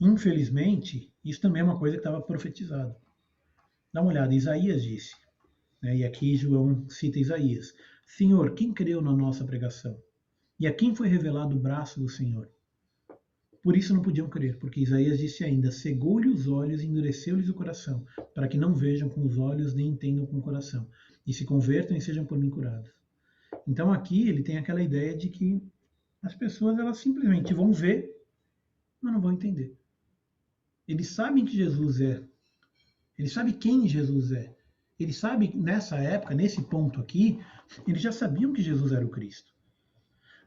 infelizmente, isso também é uma coisa que estava profetizado. Dá uma olhada, Isaías disse, né, e aqui João cita Isaías, Senhor, quem creu na nossa pregação? E a quem foi revelado o braço do Senhor? Por isso não podiam crer, porque Isaías disse ainda, cegou-lhe os olhos e endureceu-lhes o coração, para que não vejam com os olhos nem entendam com o coração, e se convertam e sejam por mim curados. Então aqui ele tem aquela ideia de que as pessoas elas simplesmente vão ver, mas não vão entender. Eles sabem que Jesus é. Eles sabem quem Jesus é. Eles sabem, nessa época, nesse ponto aqui, eles já sabiam que Jesus era o Cristo.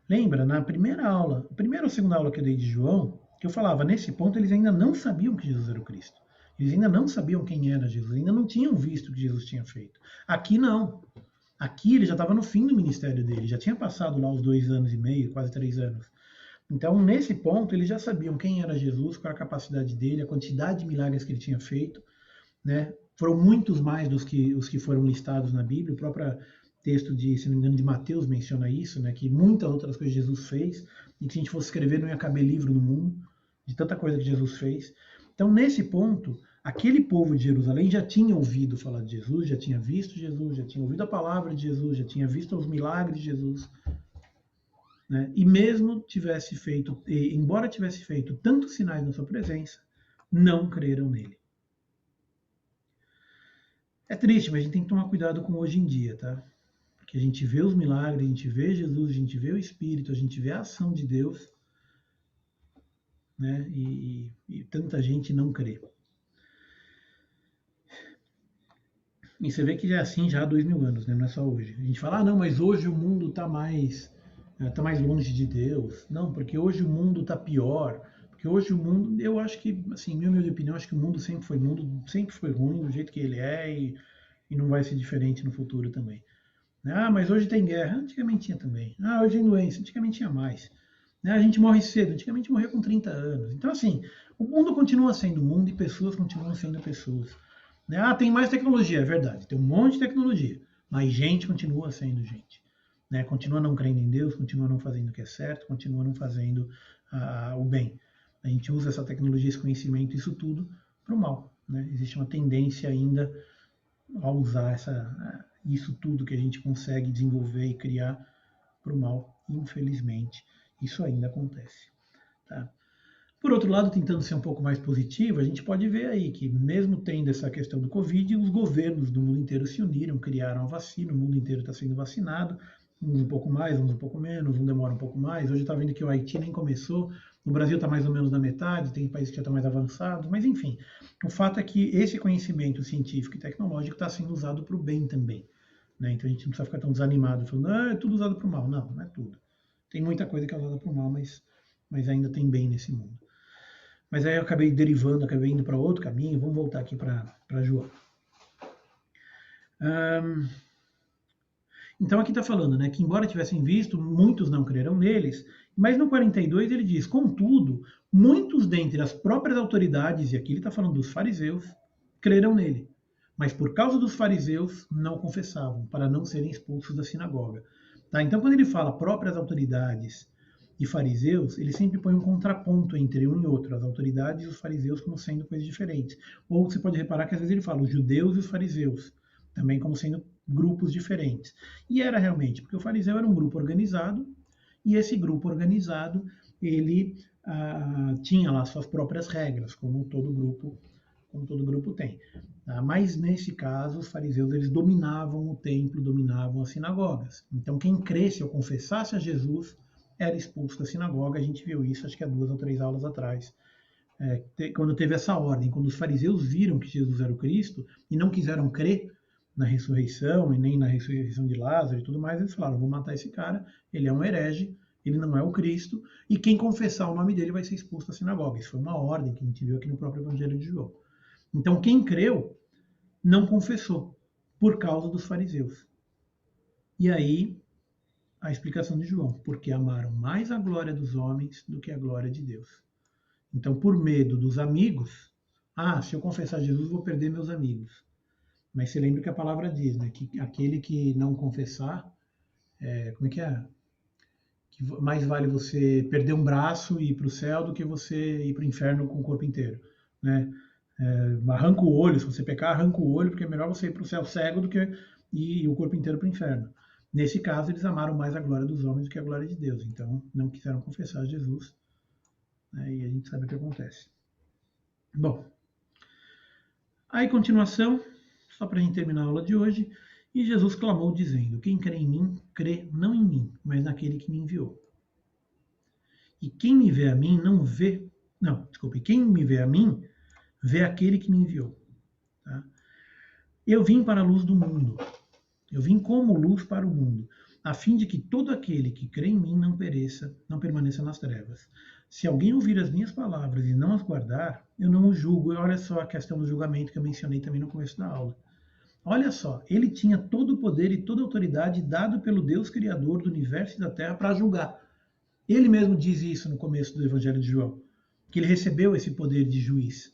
Lembra, na primeira aula, primeira ou segunda aula que eu dei de João, que eu falava, nesse ponto eles ainda não sabiam que Jesus era o Cristo. Eles ainda não sabiam quem era Jesus, ainda não tinham visto o que Jesus tinha feito. Aqui não. Aqui ele já estava no fim do ministério dele, já tinha passado lá os 2 anos e meio, quase 3 anos. Então, nesse ponto, eles já sabiam quem era Jesus, qual a capacidade dele, a quantidade de milagres que ele tinha feito, né? Foram muitos mais dos que os que foram listados na Bíblia. O próprio texto de, se não me engano, de Mateus menciona isso, né? Que muitas outras coisas Jesus fez e que se a gente fosse escrever não ia caber livro no mundo de tanta coisa que Jesus fez. Então, nesse ponto, aquele povo de Jerusalém já tinha ouvido falar de Jesus, já tinha visto Jesus, já tinha ouvido a palavra de Jesus, já tinha visto os milagres de Jesus, né? E mesmo tivesse feito, embora tivesse feito tantos sinais na sua presença, não creram nele. É triste, mas a gente tem que tomar cuidado com hoje em dia, tá? Porque a gente vê os milagres, a gente vê Jesus, a gente vê o Espírito, a gente vê a ação de Deus, né? E tanta gente não crê. E você vê que é assim já há 2000 anos, né? Não é só hoje. A gente fala, ah, não, mas hoje o mundo está mais longe de Deus. Não, porque hoje o mundo está pior. Porque hoje o mundo, eu acho que, assim, minha humilde opinião, acho que o mundo sempre foi ruim do jeito que ele é e não vai ser diferente no futuro também. Ah, mas hoje tem guerra. Antigamente tinha também. Ah, hoje tem doença. Antigamente tinha mais. A gente morre cedo. Antigamente morria com 30 anos. Então, assim, o mundo continua sendo mundo e pessoas continuam sendo pessoas. Ah, tem mais tecnologia, é verdade. Tem um monte de tecnologia. Mas gente continua sendo gente. Continua não crendo em Deus, continua não fazendo o que é certo, continua não fazendo o bem. A gente usa essa tecnologia, esse conhecimento, isso tudo para o mal. Existe uma tendência ainda a usar isso tudo que a gente consegue desenvolver e criar para o mal. Infelizmente, isso ainda acontece. Tá? Por outro lado, tentando ser um pouco mais positivo, a gente pode ver aí que, mesmo tendo essa questão do Covid, os governos do mundo inteiro se uniram, criaram a vacina, o mundo inteiro está sendo vacinado, uns um pouco mais, uns um pouco menos, um demora um pouco mais. Hoje está vendo que o Haiti nem começou, o Brasil está mais ou menos na metade, tem países que já estão mais avançados, mas enfim, o fato é que esse conhecimento científico e tecnológico está sendo usado para o bem também. Então a gente não precisa ficar tão desanimado, falando, é tudo usado para o mal. Não, não é tudo. Tem muita coisa que é usada para o mal, mas ainda tem bem nesse mundo. Mas aí eu acabei derivando, acabei indo para outro caminho. Vamos voltar aqui para João. Então aqui está falando, que embora tivessem visto, muitos não creram neles, mas no 42 ele diz, contudo, muitos dentre as próprias autoridades, e aqui ele está falando dos fariseus, creram nele. Mas por causa dos fariseus, não confessavam, para não serem expulsos da sinagoga. Tá? Então quando ele fala próprias autoridades e fariseus, ele sempre põe um contraponto entre um e outro, as autoridades e os fariseus como sendo coisas diferentes. Ou você pode reparar que às vezes ele fala os judeus e os fariseus, também como sendo grupos diferentes. E era realmente, porque o fariseu era um grupo organizado, e esse grupo organizado, ele tinha lá suas próprias regras, como todo grupo tem. Tá? Mas nesse caso, os fariseus eles dominavam o templo, dominavam as sinagogas. Então quem cresce ou confessasse a Jesus era expulso da sinagoga. A gente viu isso, acho que há 2 ou 3 aulas atrás, quando teve essa ordem, quando os fariseus viram que Jesus era o Cristo e não quiseram crer na ressurreição e nem na ressurreição de Lázaro e tudo mais, eles falaram, vou matar esse cara, ele é um herege, ele não é o Cristo, e quem confessar o nome dele vai ser expulso da sinagoga. Isso foi uma ordem que a gente viu aqui no próprio Evangelho de João. Então quem creu não confessou, por causa dos fariseus. E aí a explicação de João, porque amaram mais a glória dos homens do que a glória de Deus. Então, por medo dos amigos, se eu confessar Jesus, vou perder meus amigos. Mas você lembra que a palavra diz, que aquele que não confessar, como é que é? Que mais vale você perder um braço e ir para o céu do que você ir para o inferno com o corpo inteiro. Arranca o olho, se você pecar, arranca o olho, porque é melhor você ir para o céu cego do que ir o corpo inteiro para o inferno. Nesse caso, eles amaram mais a glória dos homens do que a glória de Deus. Então, não quiseram confessar Jesus. E a gente sabe o que acontece. Bom, aí continuação, só para a gente terminar a aula de hoje. E Jesus clamou dizendo, quem crê em mim, crê não em mim, mas naquele que me enviou. E quem me vê a mim, quem me vê a mim, vê aquele que me enviou. Tá? Eu vim para a luz do mundo. Eu vim como luz para o mundo, a fim de que todo aquele que crê em mim não pereça, não permaneça nas trevas. Se alguém ouvir as minhas palavras e não as guardar, eu não o julgo. Olha só a questão do julgamento que eu mencionei também no começo da aula. Olha só, ele tinha todo o poder e toda a autoridade dado pelo Deus Criador do universo e da Terra para julgar. Ele mesmo diz isso no começo do Evangelho de João, que ele recebeu esse poder de juiz.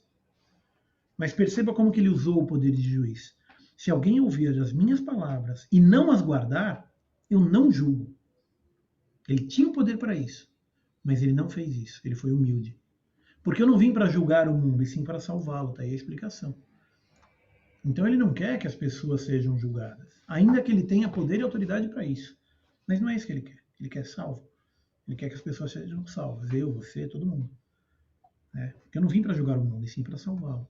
Mas perceba como que ele usou o poder de juiz. Se alguém ouvir as minhas palavras e não as guardar, eu não julgo. Ele tinha o poder para isso, mas ele não fez isso. Ele foi humilde. Porque eu não vim para julgar o mundo, e sim para salvá-lo. Está aí a explicação. Então ele não quer que as pessoas sejam julgadas, ainda que ele tenha poder e autoridade para isso. Mas não é isso que ele quer. Ele quer salvo. Ele quer que as pessoas sejam salvas. Eu, você, todo mundo. Porque eu não vim para julgar o mundo, e sim para salvá-lo.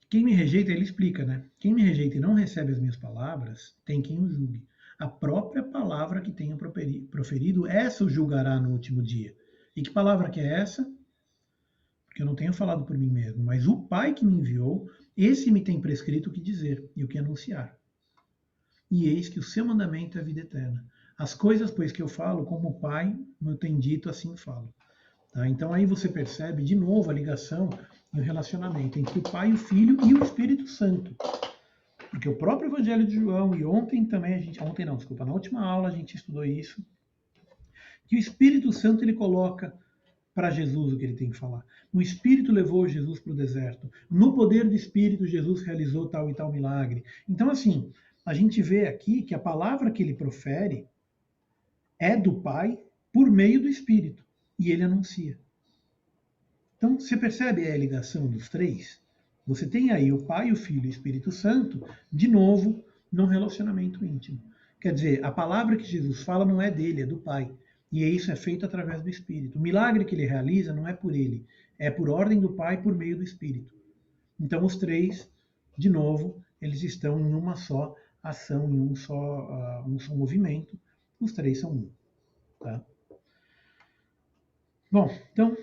Quem me rejeita, ele explica, né? Quem me rejeita e não recebe as minhas palavras, tem quem o julgue. A própria palavra que tenha proferido, essa o julgará no último dia. E que palavra que é essa? Porque eu não tenho falado por mim mesmo, mas o Pai que me enviou, esse me tem prescrito o que dizer e o que anunciar. E eis que o seu mandamento é a vida eterna. As coisas, pois, que eu falo, como o Pai me tem dito, assim falo. Tá? Então aí você percebe de novo a ligação e o relacionamento entre o Pai, o Filho e o Espírito Santo. Porque o próprio Evangelho de João, e ontem também, na última aula a gente estudou isso, que o Espírito Santo ele coloca para Jesus o que ele tem que falar. O Espírito levou Jesus para o deserto. No poder do Espírito, Jesus realizou tal e tal milagre. Então, assim, a gente vê aqui que a palavra que ele profere é do Pai por meio do Espírito. E ele anuncia. Então, você percebe a ligação dos três? Você tem aí o Pai, o Filho e o Espírito Santo, de novo, num relacionamento íntimo. Quer dizer, a palavra que Jesus fala não é dele, é do Pai. E isso é feito através do Espírito. O milagre que ele realiza não é por ele, é por ordem do Pai por meio do Espírito. Então, os três, de novo, eles estão em uma só ação, em um só movimento. Os três são um. Tá? Bom, então,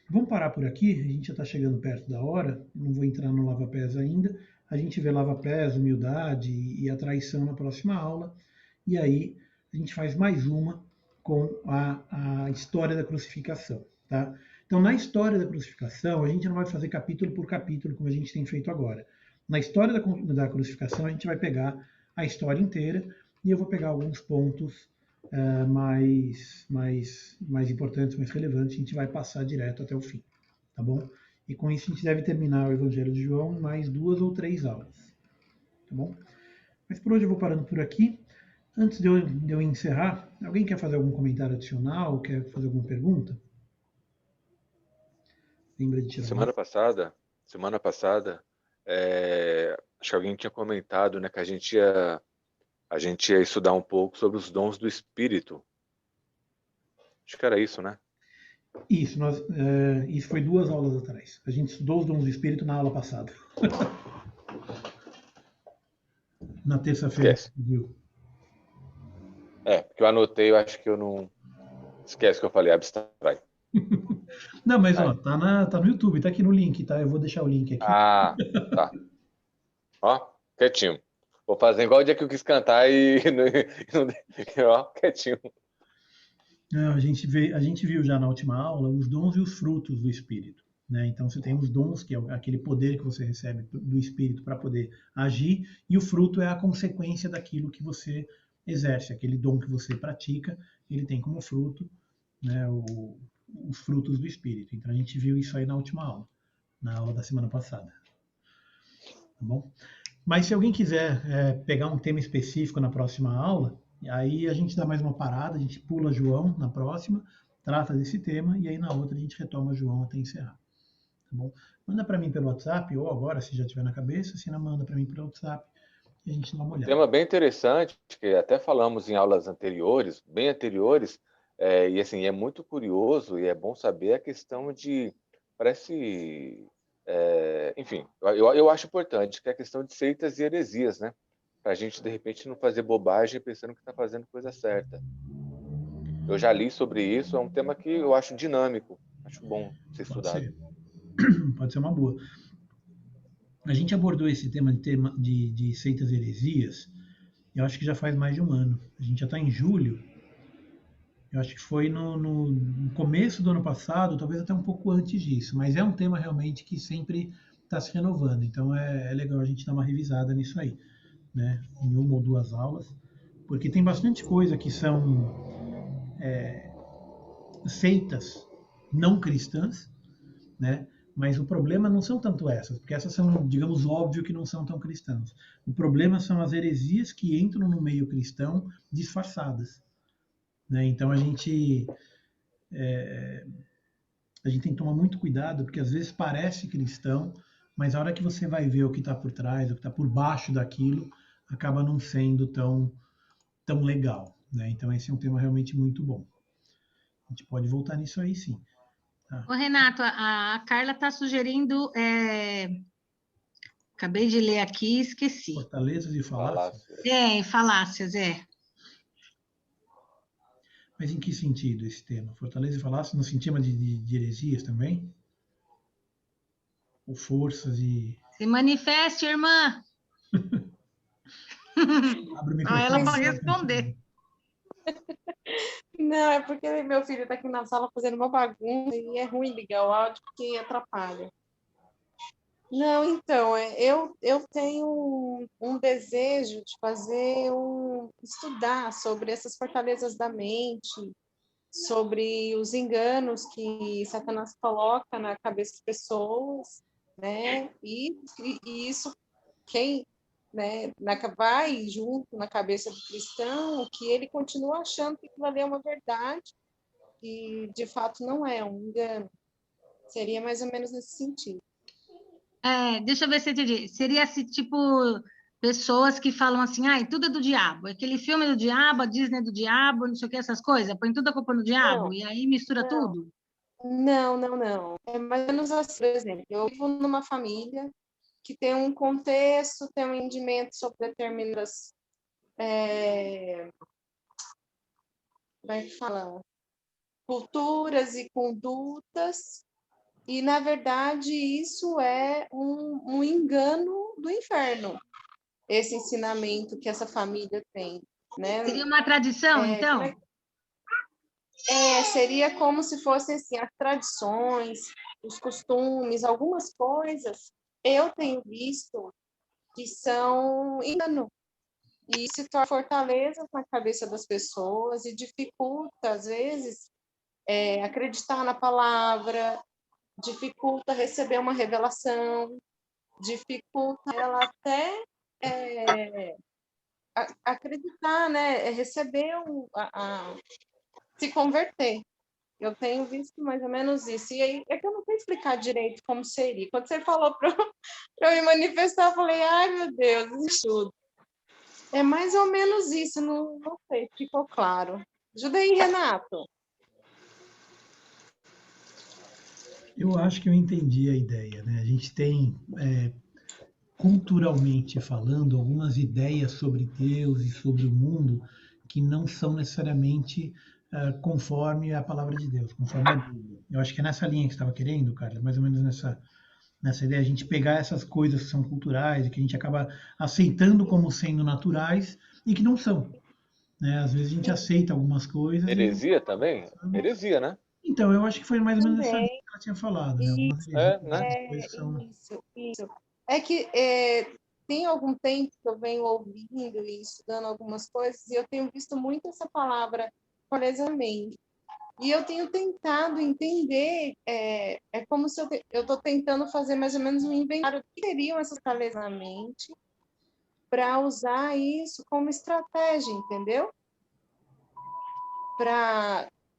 vamos parar por aqui. A gente já está chegando perto da hora. Não vou entrar no lava-pés ainda. A gente vê lava-pés, humildade e a traição na próxima aula. E aí a gente faz mais uma com a história da crucificação. Tá? Então, na história da crucificação, a gente não vai fazer capítulo por capítulo, como a gente tem feito agora. Na história da crucificação, a gente vai pegar a história inteira e eu vou pegar alguns pontos mais importantes, mais relevantes, a gente vai passar direto até o fim, tá bom? E com isso a gente deve terminar o Evangelho de João em mais 2 ou 3 aulas, tá bom? Mas por hoje eu vou parando por aqui. Antes de eu encerrar, alguém quer fazer algum comentário adicional? Quer fazer alguma pergunta? Lembra de tirar Semana passada, acho que alguém tinha comentado, né, que a gente ia estudar um pouco sobre os dons do Espírito. Acho que era isso, né? Isso, isso foi 2 aulas atrás. A gente estudou os dons do Espírito na aula passada. Na terça-feira, viu? Porque eu anotei, eu acho que eu não... Esquece que eu falei, abstrai. Não, mas ó, tá no YouTube, tá aqui no link, tá? Eu vou deixar o link aqui. Ah, tá. Ó, quietinho. Vou fazer igual o dia que eu quis cantar e ó, quietinho. Não, a gente viu já na última aula os dons e os frutos do Espírito. Né? Então você tem os dons, que é aquele poder que você recebe do Espírito para poder agir, e o fruto é a consequência daquilo que você exerce, aquele dom que você pratica, ele tem como fruto, né, os frutos do Espírito. Então a gente viu isso aí na última aula, na aula da semana passada. Tá bom? Mas se alguém quiser pegar um tema específico na próxima aula, aí a gente dá mais uma parada, a gente pula João na próxima, trata desse tema, e aí na outra a gente retoma João até encerrar. Tá bom? Manda para mim pelo WhatsApp, ou agora, se já tiver na cabeça, se não, manda para mim pelo WhatsApp, e a gente dá uma olhada. Tema bem interessante, que até falamos em aulas anteriores, bem anteriores, e assim, é muito curioso e é bom saber a questão de, parece, enfim, eu acho importante, que é a questão de seitas e heresias, né? Para a gente, de repente, não fazer bobagem pensando que está fazendo coisa certa. Eu já li sobre isso, é um tema que eu acho dinâmico, acho bom ser estudado. Pode ser uma boa. A gente abordou esse tema de seitas e heresias, eu acho que já faz mais de um ano. A gente já está em julho. Eu acho que foi no começo do ano passado, talvez até um pouco antes disso, mas é um tema realmente que sempre está se renovando, então é legal a gente dar uma revisada nisso aí, né? Em 1 ou 2 aulas, porque tem bastante coisa que são seitas não cristãs, né? Mas o problema não são tanto essas, porque essas são, digamos, óbvio que não são tão cristãs. O problema são as heresias que entram no meio cristão disfarçadas, né? Então a gente tem que tomar muito cuidado, porque às vezes parece cristão, mas a hora que você vai ver o que está por trás, o que está por baixo daquilo, acaba não sendo tão legal, né? Então esse é um tema realmente muito bom. A gente pode voltar nisso aí, sim. Tá? Ô, Renato, a Carla está sugerindo. Acabei de ler aqui e esqueci. Fortalezas e falácias. Falácias, Mas em que sentido esse tema? Fortaleza e falácias no sentido de heresias também? Ou forças e... Se manifeste, irmã! Abre o microfone. Ela vai responder. Não, é porque meu filho está aqui na sala fazendo uma bagunça e é ruim ligar o áudio porque atrapalha. Não, então, eu tenho um desejo de estudar sobre essas fortalezas da mente, sobre os enganos que Satanás coloca na cabeça das pessoas, né? E isso, quem, né, vai junto na cabeça do cristão, que ele continua achando que aquilo ali é uma verdade, e de fato não é um engano. Seria mais ou menos nesse sentido. Deixa eu ver se eu entendi. Seria assim, tipo, pessoas que falam assim, ai, tudo é do diabo. Aquele filme é do diabo, a Disney é do diabo, não sei o que, essas coisas. Põe tudo a culpa no diabo Não, e aí mistura tudo. Não. É mais ou menos assim, por exemplo, eu vivo numa família que tem um contexto, tem um entendimento sobre determinadas, como é que fala? Culturas e condutas, e, na verdade, isso é um engano do inferno, esse ensinamento que essa família tem, né? Seria uma tradição, então? Seria como se fossem assim, as tradições, os costumes, algumas coisas eu tenho visto que são engano, e se torna fortaleza na cabeça das pessoas e dificulta, às vezes, acreditar na palavra, dificulta receber uma revelação, dificulta ela até acreditar, né? Receber, se converter. Eu tenho visto mais ou menos isso. E aí é que eu não sei explicar direito como seria. Quando você falou para eu me manifestar, eu falei, ai meu Deus, isso tudo. É mais ou menos isso, não sei, ficou claro. Ajuda aí, Renato. Eu acho que eu entendi a ideia, né? A gente tem, culturalmente falando, algumas ideias sobre Deus e sobre o mundo que não são necessariamente conforme a palavra de Deus, conforme a Bíblia. Eu acho que é nessa linha que você estava querendo, Carlos, mais ou menos nessa ideia, a gente pegar essas coisas que são culturais e que a gente acaba aceitando como sendo naturais e que não são. Né? Às vezes a gente aceita algumas coisas. Heresia também? Heresia, né? Então, eu acho que foi mais ou menos nessa linha que ela tinha falado. Né? Algumas heresias, são... Isso. É que tem algum tempo que eu venho ouvindo e estudando algumas coisas, e eu tenho visto muito essa palavra, fortalezamente. E eu tenho tentado entender, é como se eu estou tentando fazer mais ou menos um inventário do que seriam essas fortalezas na mente, para usar isso como estratégia, entendeu?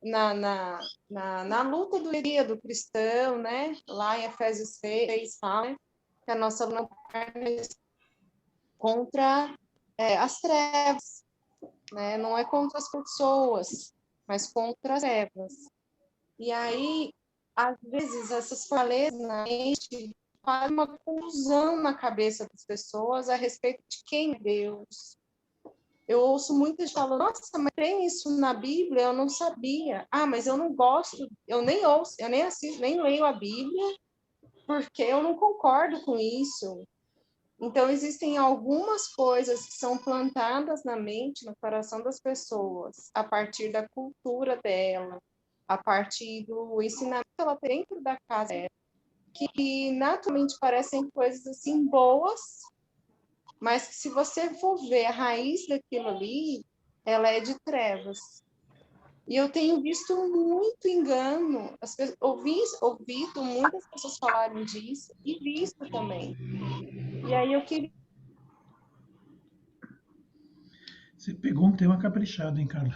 Na luta do cristão, né? Lá em Efésios 6, fala que a nossa luta é contra as trevas, né? Não é contra as pessoas, mas contra as trevas. E aí, às vezes, essas fortalezas na mente fazem uma confusão na cabeça das pessoas a respeito de quem é Deus. Eu ouço muita gente falando, nossa, mas tem isso na Bíblia, eu não sabia. Ah, mas eu não gosto, eu nem ouço, eu nem assisto, nem leio a Bíblia, porque eu não concordo com isso. Então, existem algumas coisas que são plantadas na mente, no coração das pessoas, a partir da cultura dela, a partir do ensinamento que ela tem dentro da casa dela, que naturalmente parecem coisas assim boas, mas que se você for ver a raiz daquilo ali, ela é de trevas. E eu tenho visto muito engano ouvido muitas pessoas falarem disso e visto também. E aí eu queria... Você pegou um tema caprichado, hein, Carla?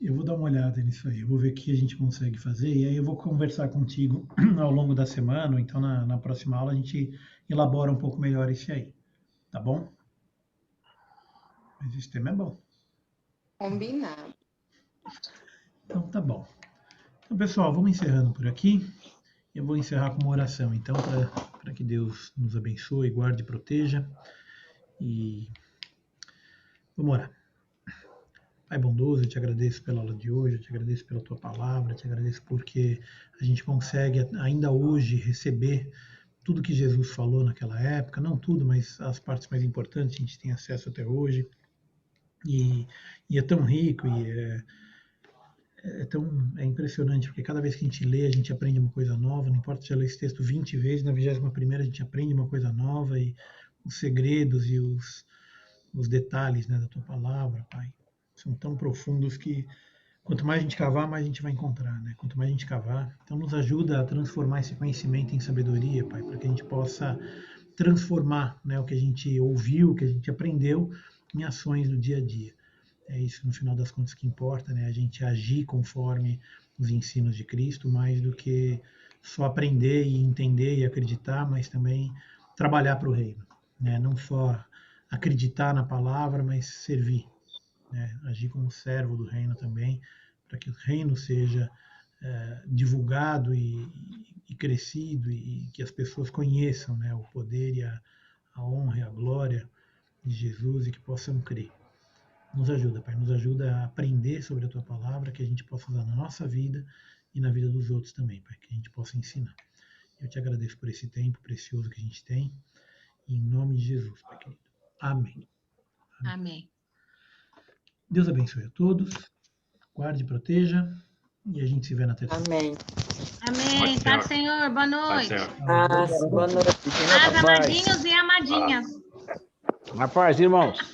Eu vou dar uma olhada nisso aí, eu vou ver o que a gente consegue fazer, e aí eu vou conversar contigo ao longo da semana, ou então na próxima aula a gente elabora um pouco melhor isso aí, tá bom? Mas esse tema é bom. Combinado. Então tá bom. Então, pessoal, vamos encerrando por aqui. Eu vou encerrar com uma oração, então, para que Deus nos abençoe, guarde e proteja. E vamos orar. Pai bondoso, eu te agradeço pela aula de hoje, eu te agradeço pela tua palavra, eu te agradeço porque a gente consegue ainda hoje receber tudo que Jesus falou naquela época, não tudo, mas as partes mais importantes a gente tem acesso até hoje. E é tão rico e é impressionante, porque cada vez que a gente lê, a gente aprende uma coisa nova, não importa se eu ler esse texto 20 vezes, na 21ª a gente aprende uma coisa nova, e os segredos e os detalhes, né, da tua palavra, Pai, são tão profundos que quanto mais a gente cavar, mais a gente vai encontrar, né? Quanto mais a gente cavar, então nos ajuda a transformar esse conhecimento em sabedoria, Pai, para que a gente possa transformar, né, o que a gente ouviu, o que a gente aprendeu em ações do dia a dia. É isso, no final das contas, que importa, né? A gente agir conforme os ensinos de Cristo, mais do que só aprender e entender e acreditar, mas também trabalhar para o reino, né? Não só acreditar na palavra, mas servir, né? Agir como servo do reino também, para que o reino seja divulgado e crescido, e que as pessoas conheçam, né, o poder e a honra e a glória de Jesus, e que possam crer. Nos ajuda, Pai, nos ajuda a aprender sobre a Tua palavra, que a gente possa usar na nossa vida e na vida dos outros também, Pai, que a gente possa ensinar. Eu te agradeço por esse tempo precioso que a gente tem, em nome de Jesus, Pai querido. Amém. Amém. Deus abençoe a todos, guarde e proteja, e a gente se vê na terça. Amém. Amém. Paz, Senhor. Boa noite. Boa noite. Paz, amadinhos e amadinhas. Na paz, irmãos.